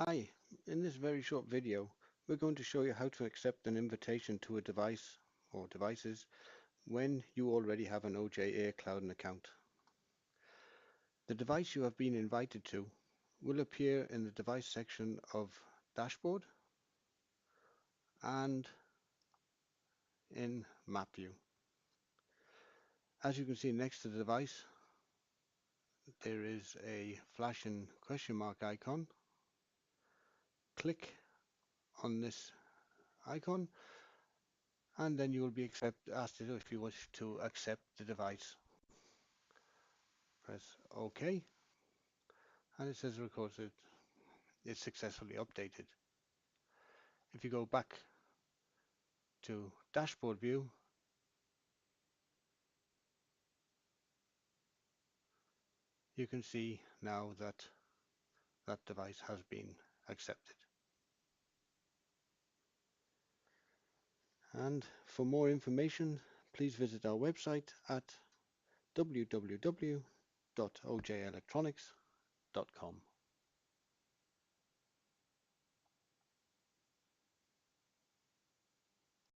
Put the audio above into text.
Hi, in this very short video, we're going to show you how to accept an invitation to a device or devices when you already have an OJ AirCloud account. The device you have been invited to will appear in the device section of Dashboard and in Map View. As you can see next to the device, there is a flashing question mark icon. Click on this icon and then you will be asked if you wish to accept the device. Press OK and it says recorded is successfully updated. If you go back to dashboard view, you can see now that that device has been accepted. And for more information, please visit our website at www.ojelectronics.com.